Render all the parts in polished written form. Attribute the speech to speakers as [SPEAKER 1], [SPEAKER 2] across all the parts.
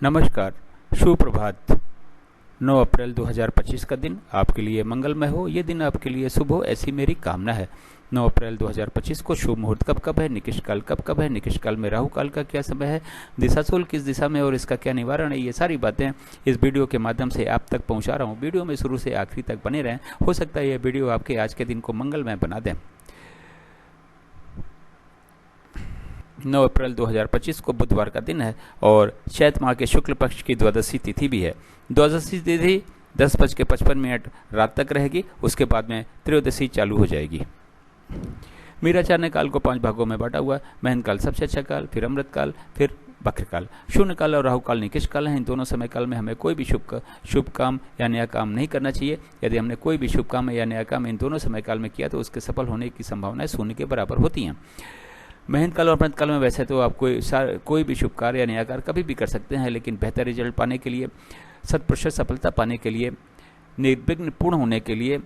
[SPEAKER 1] नमस्कार, सुप्रभात। 9 अप्रैल 2025 का दिन आपके लिए मंगलमय हो, ये दिन आपके लिए शुभ हो, ऐसी मेरी कामना है। 9 अप्रैल 2025 को शुभ मुहूर्त कब है, निकिष्ट काल कब है, निकिष्ट काल में राहु काल का क्या समय है, दिशाशूल किस दिशा में और इसका क्या निवारण है, ये सारी बातें इस वीडियो के माध्यम से आप तक पहुंचा रहा हूं। वीडियो में शुरू से आखिरी तक बने रहें, हो सकता है यह वीडियो आपके आज के दिन को मंगलमय बना दें। 9 अप्रैल 2025 को बुधवार का दिन है और चैत माह के शुक्ल पक्ष की द्वादशी तिथि भी है। द्वादशी तिथि 10:55 रात तक रहेगी, उसके बाद में त्रयोदशी चालू हो जाएगी। मीराचार्य ने काल को 5 भागों में बांटा हुआ है। महंत काल सबसे अच्छा काल, फिर अमृत काल, फिर बक्र काल। शून्य काल और राहु काल निकिष्ट काल हैं। इन दोनों समय काल में हमें कोई भी शुभ काम या नया काम नहीं करना चाहिए। यदि हमने कोई भी शुभ काम या नया काम इन दोनों समय काल में किया तो उसके सफल होने की संभावनाएं शून्य के बराबर होती हैं। महंत काल और अमृत काल में वैसे तो आप कोई भी शुभ कार्य या नया कार्य कभी भी कर सकते हैं, लेकिन बेहतर रिजल्ट पाने के लिए, 100% सफलता पाने के लिए, निर्विघ्न पूर्ण होने के लिए,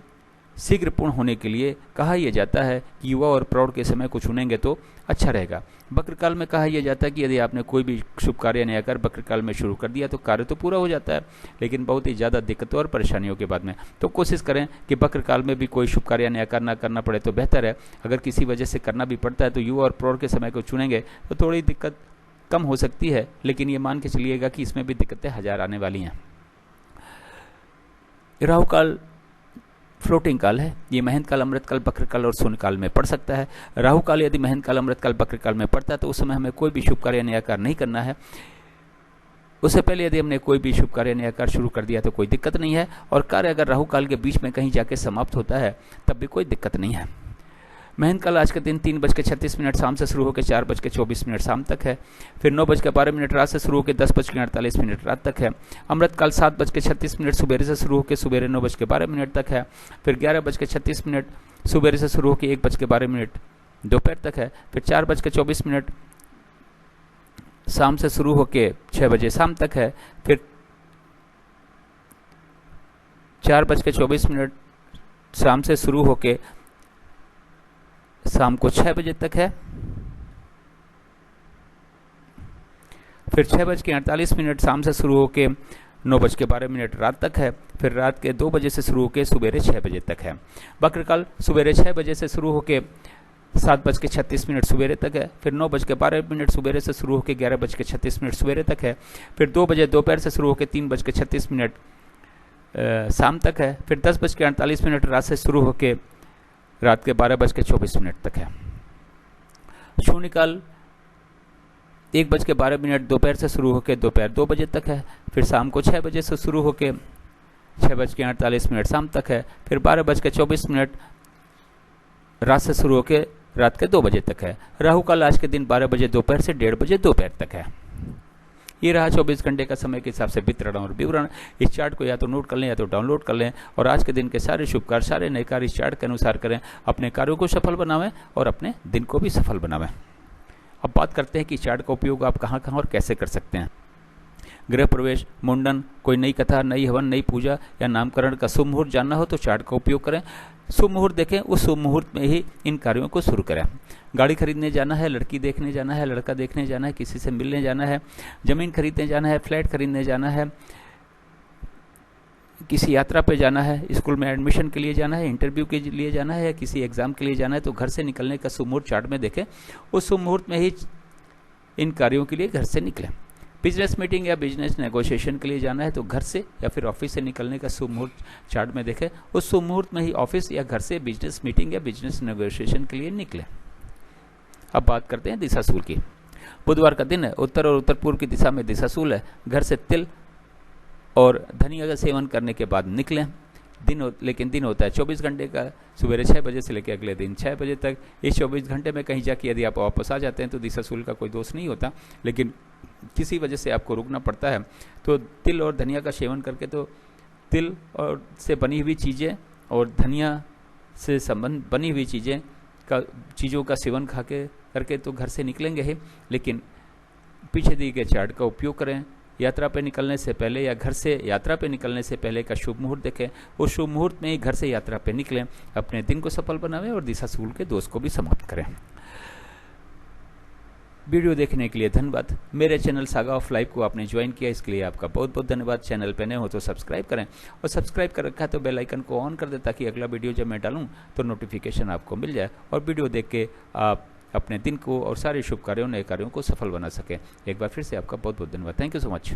[SPEAKER 1] शीघ्र पूर्ण होने के लिए कहा यह जाता है कि युवा और प्रौढ़ के समय को चुनेंगे तो अच्छा रहेगा। बक्र काल में कहा यह जाता है कि यदि आपने कोई भी शुभ कार्य नया कार्य बक्र काल में शुरू कर दिया तो कार्य तो पूरा हो जाता है, लेकिन बहुत ही ज़्यादा दिक्कतों और परेशानियों के बाद में। तो कोशिश करें कि बक्र काल में भी कोई शुभ कार्य नया कार्य ना करना पड़े तो बेहतर है। अगर किसी वजह से करना भी पड़ता है तो युवा और प्रौढ़ के समय को चुनेंगे तो थोड़ी दिक्कत कम हो सकती है, लेकिन ये मान के चलिएगा कि इसमें भी दिक्कतें हजार आने वाली हैं। राहु काल फ्लोटिंग काल है। ये महंत काल, अमृत काल, बक्र काल और शून्य काल में पड़ सकता है। राहु काल यदि महंत काल, अमृत काल, बक्र काल में पड़ता है तो उस समय हमें कोई भी शुभ कार्य नया कार्य नहीं करना है। उससे पहले यदि हमने कोई भी शुभ कार्य नया कार्य शुरू कर दिया तो कोई दिक्कत नहीं है, और कार्य अगर राहु काल के बीच में कहीं जाके समाप्त होता है तब भी कोई दिक्कत नहीं है। महंत काल आज के दिन 3:36 शाम से शुरू होकर 4:24 शाम तक है। फिर 9:12 रात से शुरू होकर 10:48 रात तक है। अमृत काल 7:36 सुबेरे से शुरू होकर सुबेरे 9:12 तक है। फिर 11:36 सुबेरे से शुरू होकर 1:12 दोपहर तक है। फिर 4:24 शाम से शुरू होकर 6 बजे शाम तक है। फिर 4:24 शाम से शुरू होकर शाम को 6 बजे तक है। फिर 6:48 शाम से शुरू होकर 9:12 रात तक है। फिर रात के 2 बजे से शुरू होकर सुबेरे 6 बजे तक है। बक्र काल सुबेरे 6 बजे से शुरू होकर 7:36 सुबेरे तक है। फिर 9:12 सुबेरे से शुरू होकर 11:36 सुबेरे तक है। फिर 2 बजे दोपहर से शुरू होकर 3:36 शाम तक है। फिर 10:48 रात से शुरू होकर रात के 12:24 तक है। शून्य काल 1:12 दोपहर से शुरू होकर दोपहर 2 बजे तक है। फिर शाम को 6 बजे से शुरू होकर 6:48 शाम तक है। फिर 12:24 रात से शुरू होकर रात के 2 बजे तक है। राहु काल आज के दिन 12 बजे दोपहर से 1:30 बजे दोपहर तक है। ये रहा 24 घंटे का समय के हिसाब से वितरण और विवरण। इस चार्ट को या तो नोट कर लें या तो डाउनलोड कर लें, और आज के दिन के सारे शुभ कार्य, सारे नए कार्य इस चार्ट के अनुसार करें। अपने कार्यों को सफल बनावें और अपने दिन को भी सफल बनावें। अब बात करते हैं कि चार्ट का उपयोग आप कहाँ कहाँ और कैसे कर सकते हैं। गृह प्रवेश, मुंडन, कोई नई कथा, नई हवन, नई पूजा या नामकरण का शुभ मुहूर्त जानना हो तो चार्ट का उपयोग करें। शुभ मुहूर्त देखें, उस शुभ मुहूर्त में ही इन कार्यों को शुरू करें। गाड़ी खरीदने जाना है, लड़की देखने जाना है, लड़का देखने जाना है, किसी से मिलने जाना है, जमीन खरीदने जाना है, फ्लैट खरीदने जाना है, किसी यात्रा पे जाना है, स्कूल में एडमिशन के लिए जाना है, इंटरव्यू के लिए जाना है या किसी एग्जाम के लिए जाना है, तो घर से निकलने का शुभ मुहूर्त चार्ट में देखें। उस शुभ मुहूर्त में ही इन कार्यों के लिए घर से निकलें। बिजनेस मीटिंग या बिजनेस नेगोशिएशन के लिए जाना है तो घर से या फिर ऑफिस से निकलने का शुभ मुहूर्त चार्ट में देखें। उस शुभ मुहूर्त में ही ऑफिस या घर से बिजनेस मीटिंग या बिजनेस नेगोशिएशन के लिए निकलें। अब बात करते हैं दिशाशूल की। बुधवार का दिन है, उत्तर और उत्तर पूर्व की दिशा में दिशाशूल है। घर से तिल और धनिया का सेवन करने के बाद निकलें। लेकिन दिन होता है 24 घंटे का, सुबह 6 बजे से लेकर अगले दिन 6 बजे तक। इस 24 घंटे में कहीं जाके यदि आप वापस आ जाते हैं तो दिशाशूल का कोई दोष नहीं होता, लेकिन किसी वजह से आपको रुकना पड़ता है तो तिल और धनिया का सेवन करके, तो तिल और से बनी हुई चीज़ें और धनिया से संबंध बनी हुई चीज़ों का सेवन करके तो घर से निकलेंगे ही, लेकिन पीछे दिए गए चार्ट का उपयोग करें। यात्रा पे निकलने से पहले या घर से यात्रा पे निकलने से पहले का शुभ मुहूर्त देखें। उस शुभ मुहूर्त में ही घर से यात्रा पे निकलें, अपने दिन को सफल बनावें और दिशाशूल के दोष को भी समाप्त करें। वीडियो देखने के लिए धन्यवाद। मेरे चैनल सागा ऑफ लाइफ को आपने ज्वाइन किया, इसके लिए आपका बहुत बहुत धन्यवाद। चैनल पे नए हो तो सब्सक्राइब करें, और सब्सक्राइब कर रखा है तो बेल आइकन को ऑन कर दें, ताकि अगला वीडियो जब मैं डालूं तो नोटिफिकेशन आपको मिल जाए और वीडियो देख के आप अपने दिन को और सारे शुभ कार्यों नए कार्यों को सफल बना सकें। एक बार फिर से आपका बहुत बहुत धन्यवाद। Thank you so much.